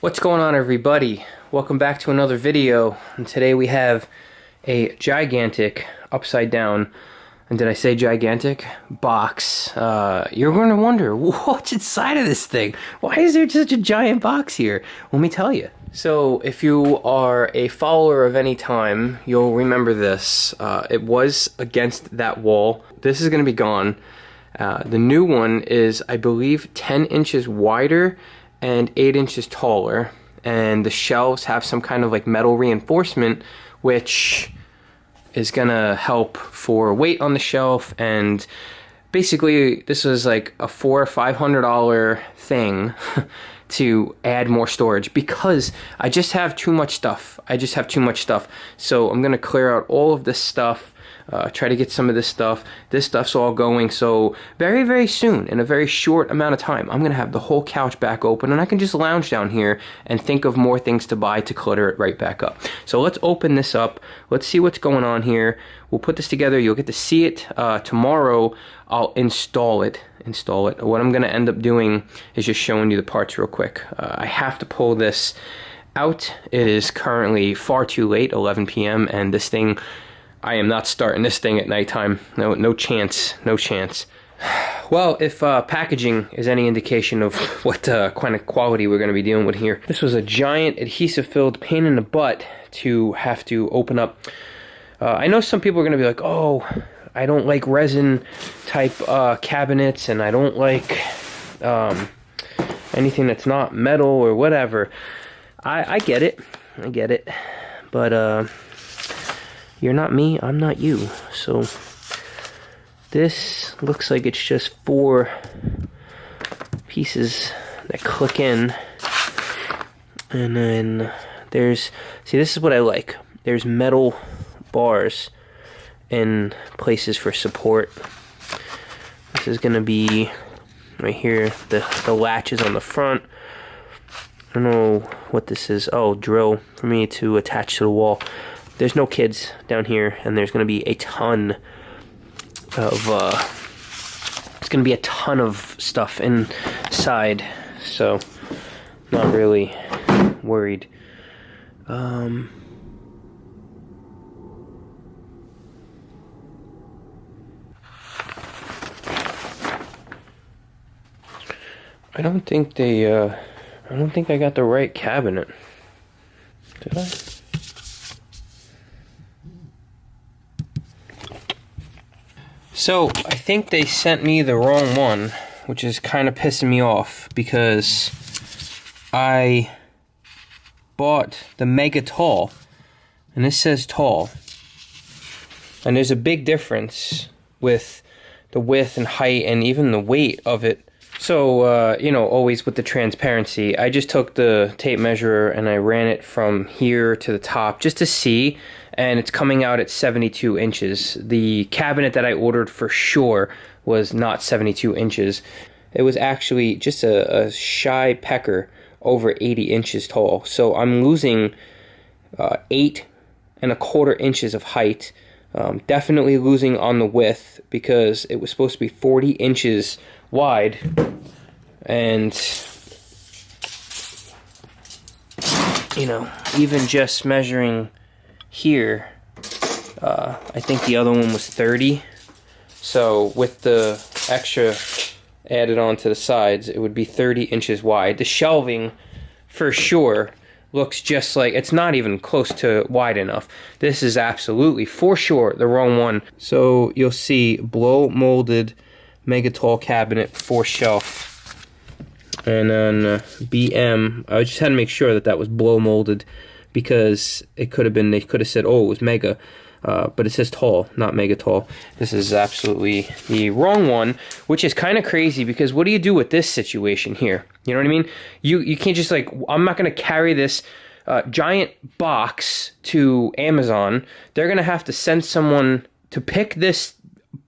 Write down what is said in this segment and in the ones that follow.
What's going on, everybody? Welcome back to another video, and today we have a gigantic upside down, and did I say gigantic? Box. You're going to wonder, what's inside of this thing? Why is there such a giant box here? Let me tell you. So if you are a follower of any time, you'll remember this. It was against that wall. This is going to be gone. The new one is, I believe, 10 inches wider and 8 inches taller, and the shelves have some kind of like metal reinforcement, which is gonna help for weight on the shelf. And basically this was like a $400 or $500 thing to add more storage, because I just have too much stuff. So I'm gonna clear out all of this stuff, try to get some of this stuff. This stuff's all going, so very, very soon, in a very short amount of time, I'm gonna have the whole couch back open, and I can just lounge down here and think of more things to buy to clutter it right back up. So let's open this up. Let's see what's going on here. We'll put this together. You'll get to see it tomorrow. I'll install it. What I'm gonna end up doing is just showing you the parts real quick. I have to pull this out. It is currently far too late, 11 p.m., and this thing, I am not starting this thing at nighttime. No chance. Well, if packaging is any indication of what kind of quality we're going to be dealing with here, this was a giant adhesive-filled pain in the butt to have to open up. I know some people are going to be like, oh, I don't like resin-type cabinets, and I don't like anything that's not metal or whatever. I get it, but you're not me, I'm not you. So this looks like it's just 4 pieces that click in, and then there's, see, this is what I like. There's metal bars and places for support. This is gonna be right here. The latch is on the front. I don't know what this is. Oh, drill for me to attach to the wall. There's no kids down here, and there's going to be a ton of stuff inside, so not really worried. I don't think I got the right cabinet. Did I? So, I think they sent me the wrong one, which is kind of pissing me off, because I bought the mega tall, and this says tall. And there's a big difference with the width and height and even the weight of it. So, you know, always with the transparency, I just took the tape measure and I ran it from here to the top just to see, and it's coming out at 72 inches. The cabinet that I ordered for sure was not 72 inches. It was actually just a shy pecker over 80 inches tall. So I'm losing 8¼ inches of height. Definitely losing on the width, because it was supposed to be 40 inches wide, and you know, even just measuring here, I think the other one was 30, so with the extra added on to the sides, it would be 30 inches wide. The shelving for sure looks just like, it's not even close to wide enough. This is absolutely for sure the wrong one. So you'll see blow molded mega tall cabinet, 4 shelf, and then BM. I just had to make sure that that was blow molded, because it could have been, they could have said, oh, it was mega, but it says tall, not mega tall. This is absolutely the wrong one, which is kind of crazy, because what do you do with this situation here? You know what I mean? You can't just like, I'm not going to carry this giant box to Amazon. They're going to have to send someone to pick this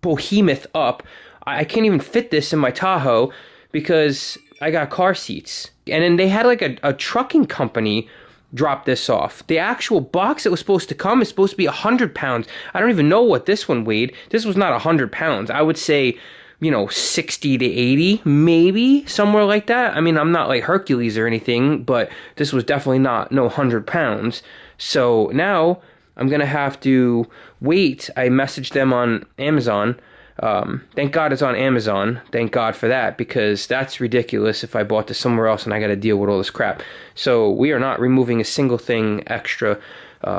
behemoth up. I can't even fit this in my Tahoe because I got car seats. And then they had like a trucking company drop this off. The actual box that was supposed to come is supposed to be 100 pounds. I don't even know what this one weighed. This was not 100 pounds. I would say you know, 60 to 80, maybe somewhere like that. I mean, I'm not like Hercules or anything, but this was definitely not no 100 pounds. So now I'm gonna have to wait. I messaged them on Amazon. Thank God it's on Amazon. Thank God for that, because that's ridiculous if I bought this somewhere else and I got to deal with all this crap. So we are not removing a single thing extra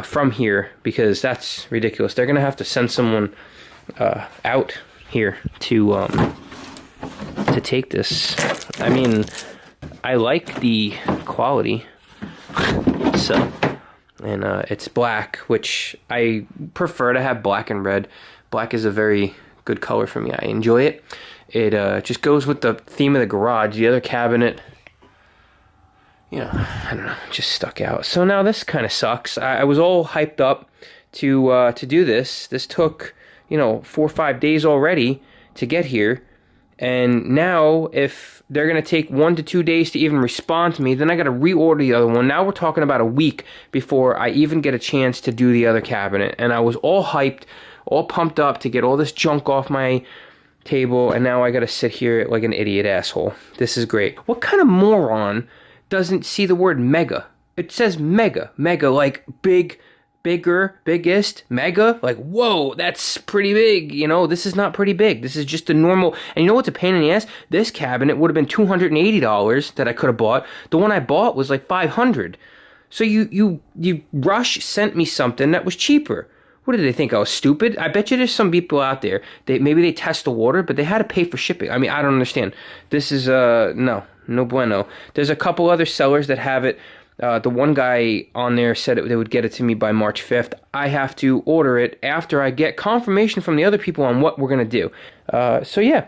from here, because that's ridiculous. They're gonna have to send someone out here to take this. I mean, I like the quality. So, and it's black, which I prefer to have black and red. Black is a very good color for me. I enjoy it. It just goes with the theme of the garage. The other cabinet, you know, I don't know, just stuck out. So now this kind of sucks. I was all hyped up to do this. This took, you know, 4 or 5 days already to get here. And now, if they're going to take 1 to 2 days to even respond to me, then I got to reorder the other one. Now we're talking about a week before I even get a chance to do the other cabinet. And I was all hyped, all pumped up to get all this junk off my table. And now I got to sit here like an idiot asshole. This is great. What kind of moron doesn't see the word mega? It says mega. Mega, like big, bigger, biggest, mega, like, whoa, that's pretty big. You know, this is not pretty big. This is just a normal. And you know what's a pain in the ass? This cabinet would have been $280 that I could have bought. The one I bought was like $500. So you rush sent me something that was cheaper. What did they think? I was stupid? I bet you there's some people out there, maybe they test the water, but they had to pay for shipping. I mean, I don't understand. This is no bueno. There's a couple other sellers that have it. The one guy on there said they would get it to me by March 5th. I have to order it after I get confirmation from the other people on what we're going to do. So yeah,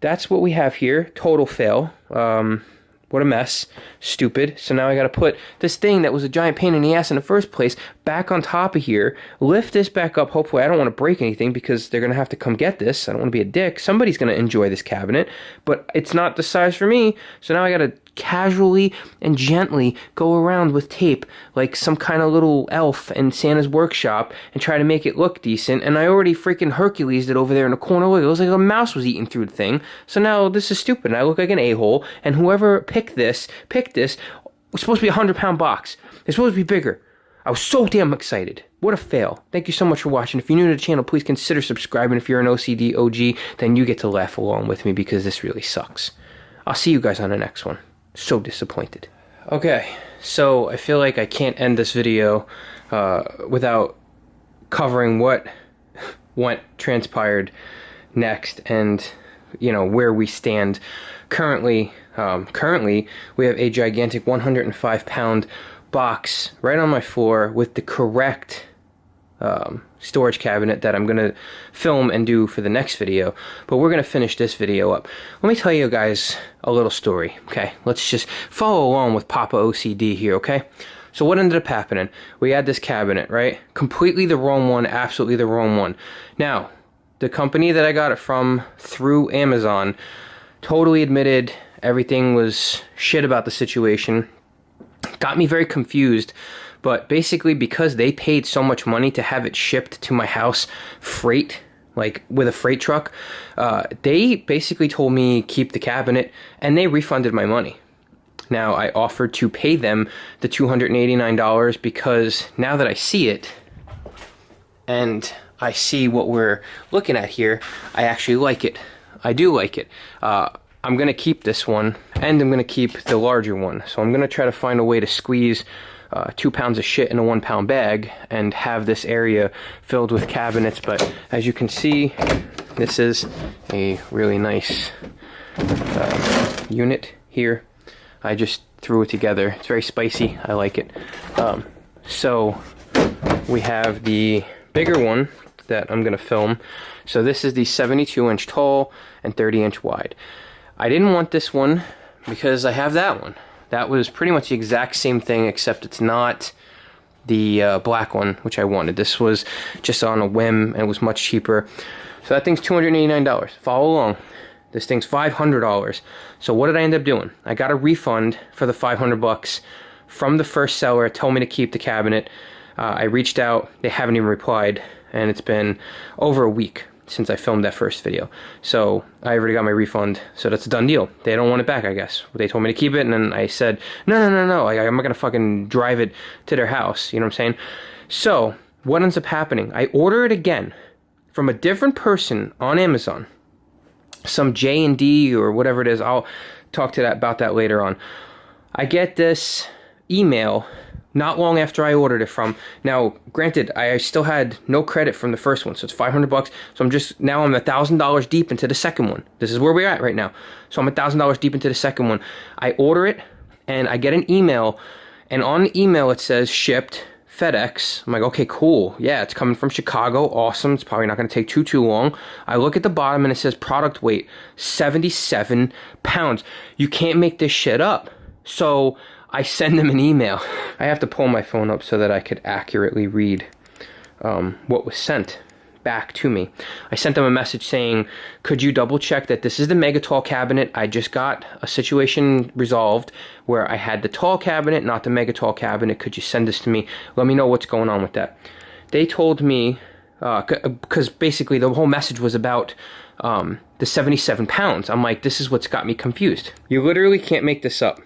that's what we have here. Total fail. What a mess. Stupid. So now I got to put this thing that was a giant pain in the ass in the first place back on top of here. Lift this back up. Hopefully I don't want to break anything, because they're going to have to come get this. I don't want to be a dick. Somebody's going to enjoy this cabinet, but it's not the size for me. So now I got to casually and gently go around with tape like some kind of little elf in Santa's workshop and try to make it look decent. And I already freaking Hercules it over there in the corner. Look, it was like a mouse was eating through the thing. So now this is stupid and I look like an a-hole, and whoever picked this was supposed to be a 100-pound box. It's supposed to be bigger. I was so damn excited. What a fail. Thank you so much for watching. If you're new to the channel, please consider subscribing. If you're an OCD OG, then you get to laugh along with me, because this really sucks. I'll see you guys on the next one. So disappointed. Okay, so I feel like I can't end this video without covering what transpired next, and you know where we stand currently. Currently, we have a gigantic 105-pound box right on my floor with the correct storage cabinet that I'm gonna film and do for the next video, but we're gonna finish this video up. Let me tell you guys a little story, okay? Let's just follow along with Papa OCD here, okay? So what ended up happening? We had this cabinet, right? Completely the wrong one, absolutely the wrong one. Now, the company that I got it from through Amazon totally admitted everything was shit about the situation. Got me very confused. But basically, because they paid so much money to have it shipped to my house, freight, like with a freight truck, they basically told me keep the cabinet, and they refunded my money. Now, I offered to pay them the $289 because now that I see it, and I see what we're looking at here, I actually like it. I do like it. I'm going to keep this one, and I'm going to keep the larger one. So I'm going to try to find a way to squeeze 2 pounds of shit in a 1-pound bag and have this area filled with cabinets. But as you can see, this is a really nice unit here. I just threw it together. It's very spicy. I like it. So we have the bigger one that I'm going to film. So this is the 72-inch tall and 30-inch wide. I didn't want this one because I have that one. That was pretty much the exact same thing, except it's not the black one, which I wanted. This was just on a whim, and it was much cheaper. So that thing's $289. Follow along. This thing's $500. So what did I end up doing? I got a refund for the $500 from the first seller. Told me to keep the cabinet. I reached out. They haven't even replied, and it's been over a week. since I filmed that first video. So I already got my refund, so that's a done deal. They don't want it back, I guess. They told me to keep it, and then I said, no, I'm not gonna fucking drive it to their house, you know what I'm saying? So what ends up happening? I order it again from a different person on Amazon, some J&D or whatever it is. I'll talk to that about that later on. I get this email not long after I ordered it from. Now, granted, I still had no credit from the first one, so it's $500. So I'm $1,000 deep into the second one. This is where we're at right now. So I'm $1,000 deep into the second one. I order it, and I get an email, and on the email it says shipped FedEx. I'm like, okay, cool. Yeah, it's coming from Chicago. Awesome. It's probably not going to take too long. I look at the bottom, and it says product weight 77 pounds. You can't make this shit up. So I send them an email. I have to pull my phone up so that I could accurately read what was sent back to me. I sent them a message saying, could you double check that this is the mega tall cabinet? I just got a situation resolved where I had the tall cabinet, not the mega tall cabinet. Could you send this to me? Let me know what's going on with that. They told me, because basically the whole message was about the 77 pounds. I'm like, this is what's got me confused. You literally can't make this up.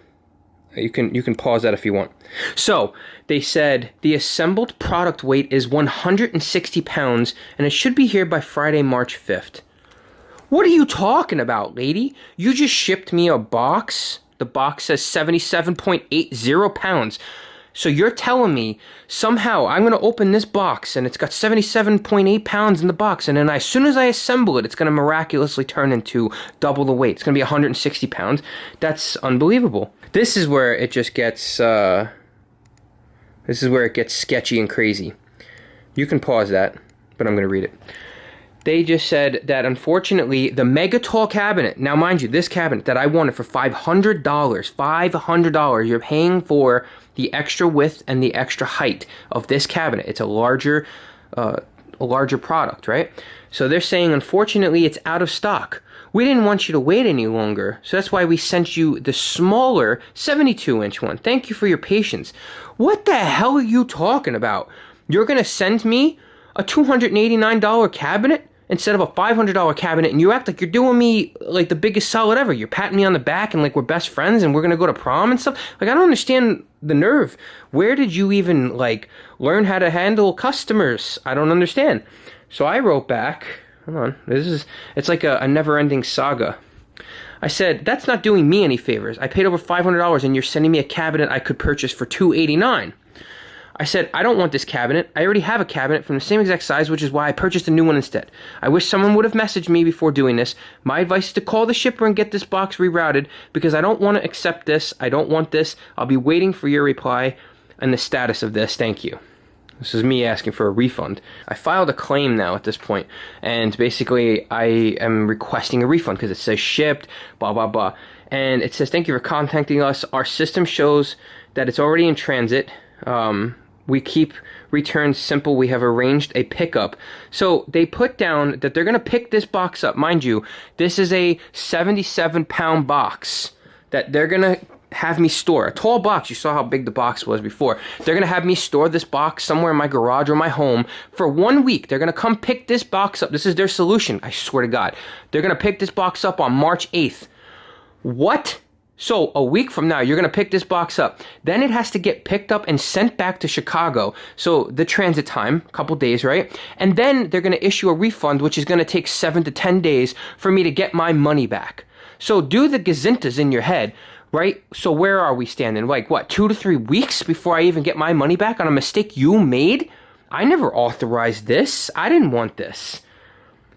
You can pause that if you want. So they said the assembled product weight is 160 pounds, and it should be here by Friday, March 5th. What are you talking about, lady? You just shipped me a box. The box says 77.80 pounds. So you're telling me somehow I'm going to open this box and it's got 77.8 pounds in the box, and then as soon as I assemble it, it's going to miraculously turn into double the weight. It's going to be 160 pounds. That's unbelievable. This is where it just gets, sketchy and crazy. You can pause that, but I'm going to read it. They just said that unfortunately the mega tall cabinet, now mind you, this cabinet that I wanted for $500, you're paying for the extra width and the extra height of this cabinet. It's a larger product, right? So they're saying, unfortunately, it's out of stock. We didn't want you to wait any longer, so that's why we sent you the smaller 72-inch one. Thank you for your patience. What the hell are you talking about? You're going to send me a $289 cabinet instead of a $500 cabinet, and you act like you're doing me like the biggest solid ever. You're patting me on the back and like we're best friends and we're going to go to prom and stuff. Like, I don't understand the nerve. Where did you even like learn how to handle customers? I don't understand. So I wrote back, hold on, it's like a never-ending saga. I said, that's not doing me any favors. I paid over $500 and you're sending me a cabinet I could purchase for $289. I said, I don't want this cabinet. I already have a cabinet from the same exact size, which is why I purchased a new one instead. I wish someone would have messaged me before doing this. My advice is to call the shipper and get this box rerouted because I don't want to accept this. I don't want this. I'll be waiting for your reply and the status of this. Thank you. This is me asking for a refund. I filed a claim now at this point, and basically I am requesting a refund because it says shipped, blah, blah, blah. And it says, thank you for contacting us. Our system shows that it's already in transit. We keep returns simple. We have arranged a pickup. So they put down that they're going to pick this box up. Mind you, this is a 77-pound box that they're going to have me store. A tall box. You saw how big the box was before. They're going to have me store this box somewhere in my garage or my home for 1 week. They're going to come pick this box up. This is their solution. I swear to God. They're going to pick this box up on March 8th. What? So a week from now, you're going to pick this box up. Then it has to get picked up and sent back to Chicago. So the transit time, a couple days, right? And then they're going to issue a refund, which is going to take 7 to 10 days for me to get my money back. So do the gazintas in your head, right? So where are we standing? Like, what, 2 to 3 weeks before I even get my money back on a mistake you made? I never authorized this. I didn't want this.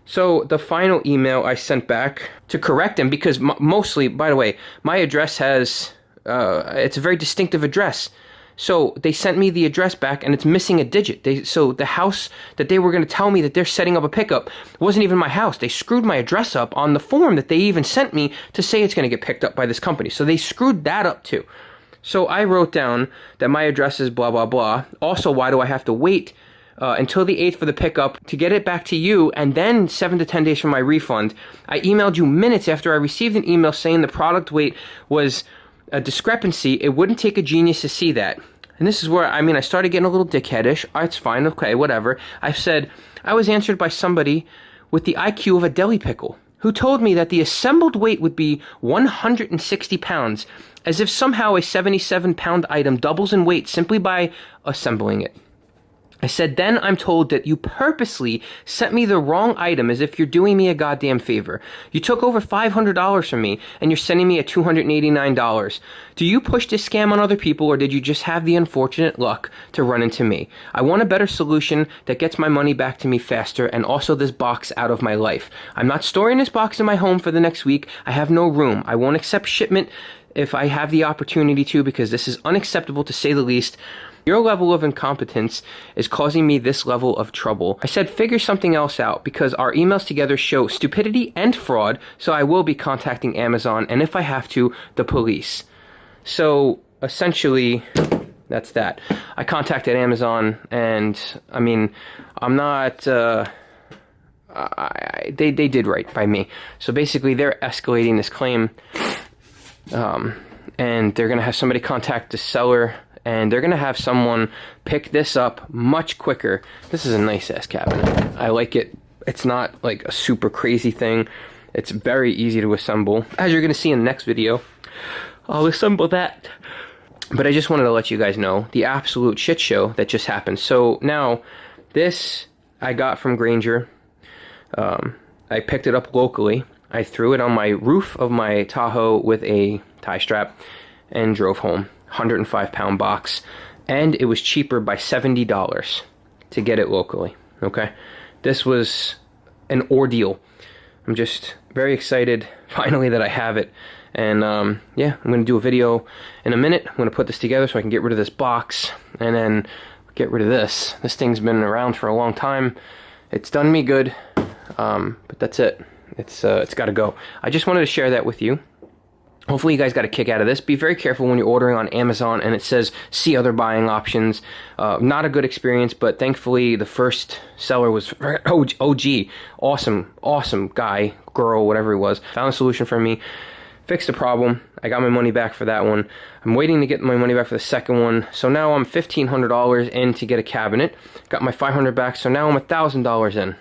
So the final email I sent back to correct them, because mostly, by the way, my address has, it's a very distinctive address. So they sent me the address back and it's missing a digit. So the house that they were going to tell me that they're setting up a pickup wasn't even my house. They screwed my address up on the form that they even sent me to say it's going to get picked up by this company. So they screwed that up too. So I wrote down that my address is blah, blah, blah. Also, why do I have to wait until the 8th for the pickup to get it back to you, and then 7 to 10 days for my refund? I emailed you minutes after I received an email saying the product weight was a discrepancy. It wouldn't take a genius to see that. And this is where, I started getting a little dickheadish. It's fine, okay, whatever. I said, I was answered by somebody with the IQ of a deli pickle, who told me that the assembled weight would be 160 pounds, as if somehow a 77-pound item doubles in weight simply by assembling it. I said, then I'm told that you purposely sent me the wrong item as if you're doing me a goddamn favor. You took over $500 from me, and you're sending me a $289. Do you push this scam on other people, or did you just have the unfortunate luck to run into me? I want a better solution that gets my money back to me faster, and also this box out of my life. I'm not storing this box in my home for the next week. I have no room. I won't accept shipment if I have the opportunity to, because this is unacceptable to say the least. Your level of incompetence is causing me this level of trouble. I said figure something else out, because our emails together show stupidity and fraud, so I will be contacting Amazon, and if I have to, the police. So essentially, that's that. I contacted Amazon, and I mean, I'm not, they did right by me. So basically, they're escalating this claim, and they're going to have somebody contact the seller, and they're going to have someone pick this up much quicker. This is a nice-ass cabinet. I like it. It's not like a super crazy thing. It's very easy to assemble. As you're going to see in the next video, I'll assemble that. But I just wanted to let you guys know the absolute shit show that just happened. So now, this I got from Grainger. I picked it up locally. I threw it on my roof of my Tahoe with a tie strap and drove home. 105-pound box, and it was cheaper by $70 to get it locally. Okay, this was an ordeal. I'm just very excited finally that I have it, and yeah, I'm gonna do a video in a minute. I'm gonna put this together so I can get rid of this box and then get rid of this. This thing's been around for a long time. It's done me good, but that's it. It's got to go. I just wanted to share that with you. Hopefully you guys got a kick out of this. Be very careful when you're ordering on Amazon and it says, see other buying options. Not a good experience, but thankfully the first seller was OG. Awesome guy, girl, whatever he was. Found a solution for me, fixed the problem. I got my money back for that one. I'm waiting to get my money back for the second one. So now I'm $1,500 in to get a cabinet. Got my $500 back, so now I'm $1,000 in.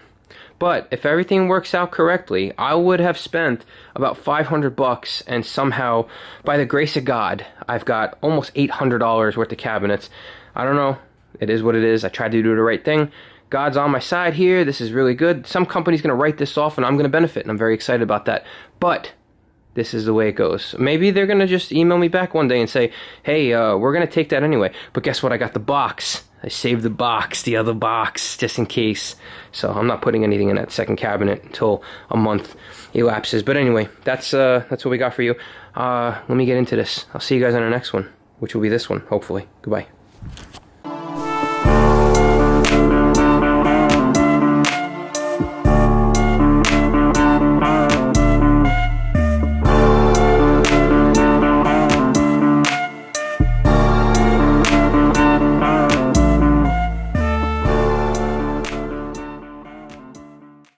But if everything works out correctly, I would have spent about $500, and somehow, by the grace of God, I've got almost $800 worth of cabinets. I don't know. It is what it is. I tried to do the right thing. God's on my side here. This is really good. Some company's going to write this off, and I'm going to benefit, and I'm very excited about that. But this is the way it goes. Maybe they're going to just email me back one day and say, hey, we're going to take that anyway. But guess what? I got the box. I saved the box, the other box, just in case. So I'm not putting anything in that second cabinet until a month elapses. But anyway, that's what we got for you. Let me get into this. I'll see you guys on the next one, which will be this one, hopefully. Goodbye.